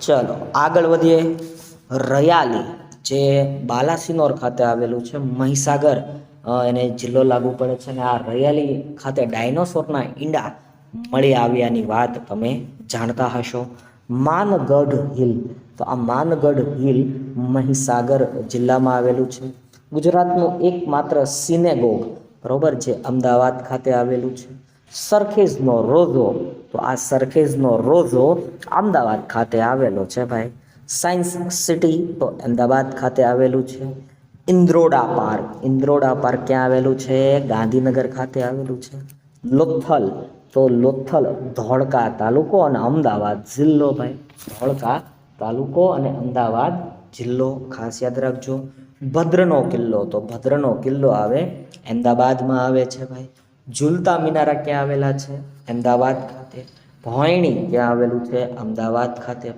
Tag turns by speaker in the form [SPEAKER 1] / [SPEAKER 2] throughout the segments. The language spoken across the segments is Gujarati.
[SPEAKER 1] ચલો આગળ વધીએ. રયાલી જે બાલાસિનોર ખાતે આવેલું છે, મહીસાગર એને જિલ્લો લાગુ પડે છે. અને આ રયાલી ખાતે ડાયનોસોરના ઈંડા મળી આવ્યાની વાત તમે જાણતા હશો. માનગઢ હિલ, તો આ માનગઢ હિલ મહીસાગર જિલ્લામાં આવેલું છે. ગુજરાતનું એકમાત્ર સિનેગોગ, બરોબર, જે અમદાવાદ ખાતે આવેલું છે. સરખેજનો રોઝો, તો આ સરખેજનો રોઝો અમદાવાદ ખાતે આવેલો છે ભાઈ. સાયન્સ સિટી તો અમદાવાદ ખાતે આવેલું છે. ઇન્દ્રોડા પાર્ક, ઇન્દ્રોડા પાર્ક ક્યાં આવેલું છે? ગાંધીનગર ખાતે આવેલું છે. લોથલ, તો લોથલ ધોળકા તાલુકો અને અમદાવાદ જિલ્લો ભાઈ. ધોળકા તાલુકો અને અમદાવાદ જિલ્લો ખાસ યાદ રાખજો. ભદ્રનો કિલ્લો, તો ભદ્રનો કિલ્લો આવે અમદાવાદમાં આવે છે ભાઈ. ઝૂલતા મિનારા ક્યાં આવેલા છે? અમદાવાદ ખાતે. ભોયણી ક્યાં આવેલું છે? અમદાવાદ ખાતે.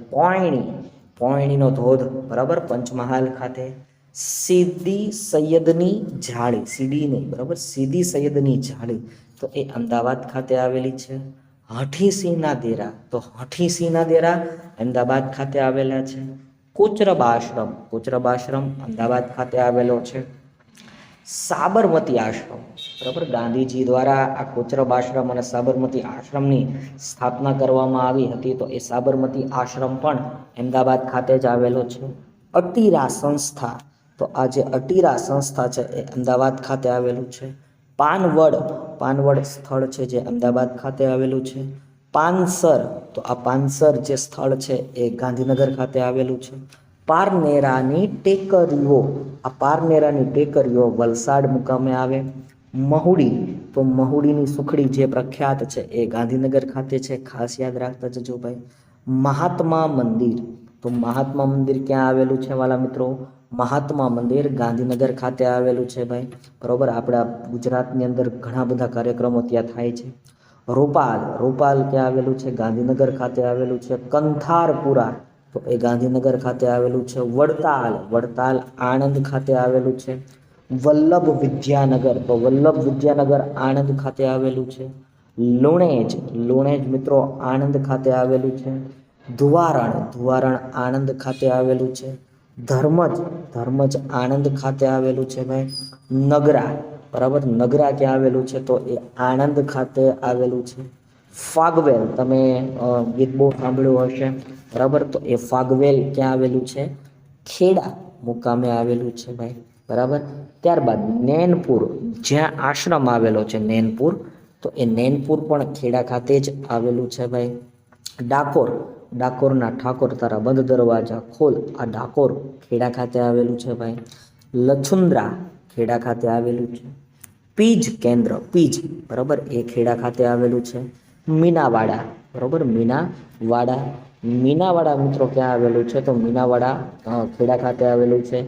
[SPEAKER 1] પોયણીનો ધોધ, બરાબર, પંચમહાલ ખાતે. સીદી સૈયદની જાળી, સીડી નહીં, બરાબર, સીદી સૈયદની જાળી, તો એ અમદાવાદ ખાતે આવેલી છે. હઠીસિંહના દેરા, તો હઠીસિંહના દેરા અમદાવાદ ખાતે આવેલા છે. કોચરબ આશ્રમ અમદાવાદ ખાતે આવેલો છે. સાબરમતી આશ્રમ, બરાબર, ગાંધીજી દ્વારા આ કોચરબ આશ્રમ અને સાબરમતી આશ્રમની સ્થાપના કરવામાં આવી હતી, તો એ સાબરમતી આશ્રમ પણ અમદાવાદ ખાતે જ આવેલો છે. અટીરા સંસ્થા, તો આ જે અટીરા સંસ્થા છે એ અમદાવાદ ખાતે આવેલું છે. પાનવડ સ્થળ છે જે અમદાવાદ ખાતે આવેલું છે. પાનસર, તો આ પાનસર જે સ્થળ છે એ ગાંધીનગર ખાતે આવેલું છે. પારનેરાની ટેકરીઓ, આ પારનેરાની ટેકરીઓ વલસાડ મુકામે આવે. મહુડી, તો મહુડીની સુખડી જે પ્રખ્યાત છે એ ગાંધીનગર ખાતે છે, ખાસ યાદ રાખતા જજો ભાઈ. મહાત્મા મંદિર, તો મહાત્મા મંદિર ક્યાં આવેલું છે વાલા મિત્રો? મહાત્મા મંદિર ગાંધીનગર ખાતે આવેલું છે ભાઈ, બરોબર. આપણા ગુજરાતની અંદર ઘણા બધા કાર્યક્રમો ત્યાં થાય છે. રૂપાલ ક્યાં આવેલું છે? ગાંધીનગર ખાતે આવેલું છે. કંથારપુરા, તો એ ગાંધીનગર ખાતે આવેલું છે. વડતાલ આણંદ ખાતે આવેલું છે. વલ્લભ વિદ્યાનગર, તો વલ્લભ વિદ્યાનગર આણંદ ખાતે આવેલું છે. લુણેજ મિત્રો આણંદ ખાતે આવેલું છે. ધુવારણ આણંદ ખાતે આવેલું છે. ધર્મજ આણંદ ખાતે આવેલું છે ભાઈ. નગરા, બરાબર, નગરા ક્યાં આવેલું છે? તો એ આણંદ ખાતે આવેલું છે. ફાગવેલ, તમે ગીત બહુ સાંભળ્યું હશે, બરાબર, તો એ ફાગવેલ ક્યાં આવેલું છે? ખેડા મુકામે આવેલું છે ભાઈ, બરાબર. ત્યારબાદ નેનપુર, જ્યાં આશ્રમ આવેલો છે નેનપુર, તો એ નેનપુર પણ ખેડા ખાતે જ આવેલું છે ભાઈ. ડાકોરના ઠાકોર તારા બંધ દરવાજા ખોલ, આ ડાકોર ખેડા ખાતે આવેલું છે ભાઈ. લછુંદ્રા ખેડા ખાતે આવેલું છે. પીજ કેન્દ્ર, બરાબર, એ ખેડા ખાતે આવેલું છે. મીનાવાડા, બરાબર, મીનાવાડા મિત્રો ક્યાં આવેલું છે? તો મીનાવાડા ખેડા ખાતે આવેલું છે.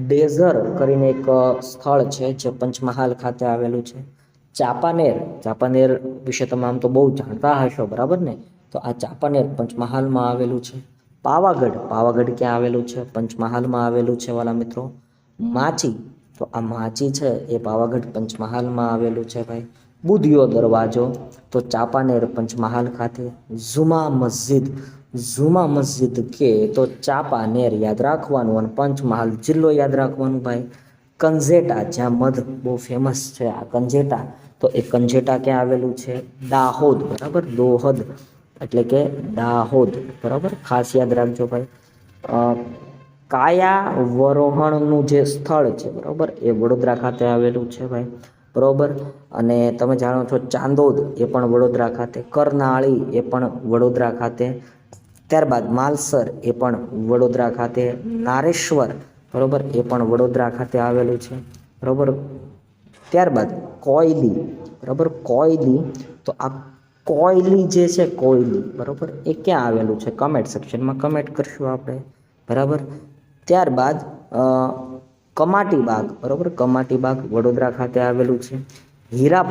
[SPEAKER 1] ડેઝર કરીને એક સ્થળ છે જે પંચમહાલ ખાતે આવેલું છે. ચાંપાનેર વિશે તમે આમ તો બહુ જાણતા હશો, બરાબર ને? તો આ ચાંપાનેર પંચમહાલમાં આવેલું છે. પાવાગઢ ક્યાં આવેલું છે? પંચમહાલમાં આવેલું છે વાલા મિત્રો. માચી, તો આ માચી છે એ પાવાગઢ પંચમહાલમાં આવેલું છે ભાઈ. બુધિયો દરવાજો, તો ચાંપાનેર પંચમહાલ ખાતે. ઝુમા મસ્જિદ કે તો ચાંપાનેર યાદ રાખવાનું અને પંચમહાલ જિલ્લો યાદ રાખવાનું ભાઈ. કંજેટા, જ્યાં મધ બહુ ફેમસ છે આ કંજેટા, તો એ કંજેટા ક્યાં આવેલું છે? દાહોદ, બરાબર, દોહદ એટલે કે દાહોદ, બરાબર, ખાસ યાદ રાખજો ભાઈ. કાયાવરોહણનું જે સ્થળ છે, બરાબર, એ વડોદરા ખાતે આવેલું છે ભાઈ, બરાબર. અને તમે જાણો છો ચાંદોદ એ પણ વડોદરા ખાતે. કરનાળી એ પણ વડોદરા ખાતે. ત્યારબાદ માલસર એ પણ વડોદરા ખાતે. નારેશ્વર, બરાબર, એ પણ વડોદરા ખાતે આવેલું છે, બરાબર. ત્યારબાદ કોયલી, બરાબર, તો આ કોયલી જે છે બરાબર, એ ક્યાં આવેલું છે? કમેન્ટ સેક્શનમાં કમેન્ટ કરશું આપણે, બરાબર. ત્યારબાદ કમાટી બાગ, બરાબર, કમાટી બાગ વડોદરા ખાતે આવેલું છે. હીરા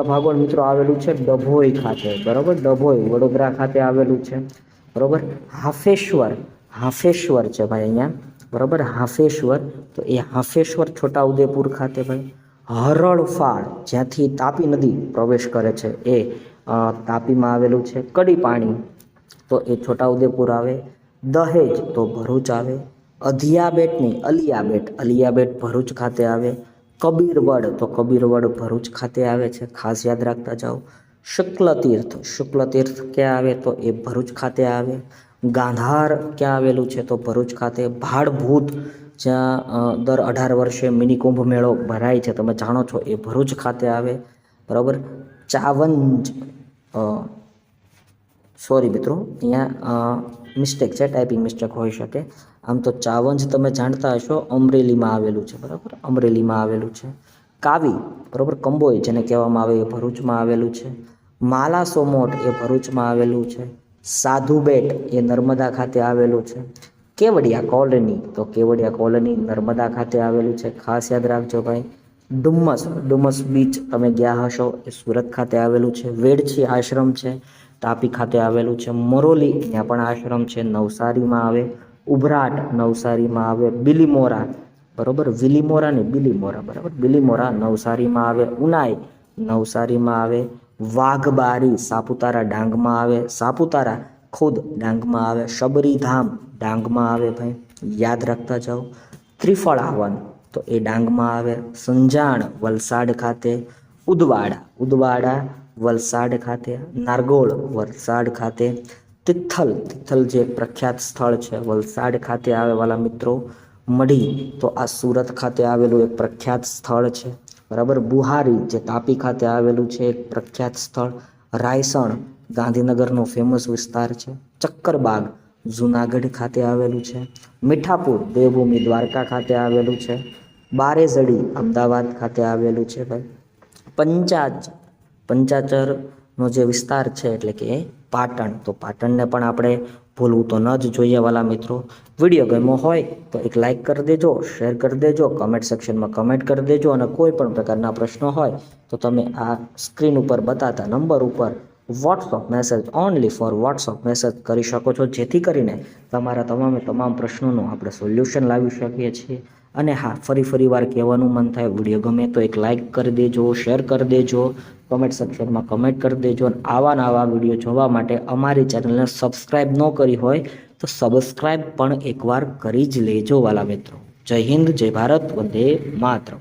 [SPEAKER 1] ભાગોળ મિત્રો આવેલું છે ડભોઈ ખાતે, બરાબર, ડભોઈ વડોદરા ખાતે આવેલું છે, બરાબર. હાફેશ્વર છે ભાઈ અહીંયા, બરાબર, હાફેશ્વર, તો એ હાફેશ્વર છોટાઉદેપુર ખાતે ભાઈ. હરણફાળ, જ્યાંથી તાપી નદી પ્રવેશ કરે છે એ તાપીમાં આવેલું છે. કડી પાણી, તો એ છોટાઉદેપુર આવે. દહેજ તો ભરૂચ આવે. અધિયાબેટ નહીં, અલિયાબેટ ભરૂચ ખાતે આવે. કબીરવડ તો કબીરવડ ભરૂચ ખાતે આવે છે, ખાસ યાદ રાખતા જાઓ. શુક્લતીર્થ ક્યાં આવે તો એ ભરૂચ ખાતે આવે. ગાંધાર ક્યાં આવેલું છે તો ભરૂચ ખાતે. ભાડભૂત જ્યાં દર 18 વર્ષે મિની કુંભ મેળો ભરાય છે, તમે જાણો છો, એ ભરૂચ ખાતે આવે. બરાબર. ચાવંજ, સોરી મિત્રો, અહીંયા મિસ્ટેક છે, ટાઈપિંગ મિસ્ટેક હોઈ શકે. આમ તો ચાવંજ તમે જાણતા હશો, અમરેલીમાં આવેલું છે. બરાબર, અમરેલીમાં આવેલું છે. કાવી, બરાબર, કંબોઈ જેને કહેવામાં આવે એ ભરૂચમાં આવેલું છે. માલાસોમોટ એ ભરૂચમાં આવેલું છે. સાધુબેટ એ નર્મદા ખાતે આવેલું છે. કેવડિયા કોલોની નર્મદા ખાતે આવેલું છે, ખાસ યાદ રાખજો ભાઈ. ડુમસ બીચ તમે ગયા હશો, એ સુરત ખાતે આવેલું છે. વેડછી આશ્રમ છે, તાપી ખાતે આવેલું છે. મોરોલી, ત્યાં પણ આશ્રમ છે, નવસારીમાં આવે. ઉભરાટ નવસારીમાં આવે. બિલીમોરા, બરાબર, વિલીમોરા ને બિલીમોરા, બરાબર, બિલીમોરા નવસારીમાં આવે. ઉનાઈ નવસારીમાં આવે. વાઘબારી સાપુતારા ડાંગમાં આવે. સાપુતારા ખુદ ડાંગમાં આવે. શબરીધામ ડાંગમાં આવે ભાઈ, યાદ રાખતા જાઓ. ત્રિફળાવન તો એ ડાંગમાં આવે. સંજાણ વલસાડ ખાતે. ઉદવાડા વલસાડ ખાતે. નારગોળ વલસાડ ખાતે. તિથલ જે પ્રખ્યાત સ્થળ છે વલસાડ ખાતે આવે વાલા મિત્રો. મઢી તો આ સુરત ખાતે આવેલું એક પ્રખ્યાત સ્થળ છે. બરાબર. બુહારી જે તાપી ખાતે આવેલું છે એક પ્રખ્યાત સ્થળ. રાયસણ ગાંધીનગરનો ફેમસ વિસ્તાર છે. ચક્કરબાગ જુનાગઢ ખાતે આવેલું છે. મીઠાપુર દેવભૂમિ દ્વારકા ખાતે આવેલું છે. બારેઝડી અમદાવાદ ખાતે આવેલું છે ભાઈ. પંચાચરનો જે વિસ્તાર છે એટલે કે પાટણ, તો પાટણને પણ આપણે ભૂલવું તો ન જ જોઈએ વાલા મિત્રો. વિડીયો ગમ્યો હોય તો એક લાઇક કરી દેજો, શેર કરી દેજો, કમેન્ટ સેક્શનમાં કમેન્ટ કરી દેજો, અને કોઈ પણ પ્રકારના પ્રશ્નો હોય તો તમે આ સ્ક્રીન ઉપર બતાતા નંબર ઉપર WhatsApp message, only for WhatsApp message કરી શકો છો, જેથી કરીને તમારા તમામ પ્રશ્નોનું આપણે સોલ્યુશન લાવી શકીએ છીએ. અને હા, ફરી વાર કહેવાનું મન થાય, વિડીયો ગમે તો એક લાઇક કરી દેજો, શેર કરી દેજો, કમેન્ટ સેક્શનમાં કમેન્ટ કરી દેજો. અને આવા વિડીયો જોવા માટે અમારી ચેનલને સબસ્ક્રાઈબ ન કરી હોય તો સબસ્ક્રાઈબ પણ એકવાર કરી જ લેજો વાલા મિત્રો. જય હિન્દ, જય ભારત, વંદે માતરમ.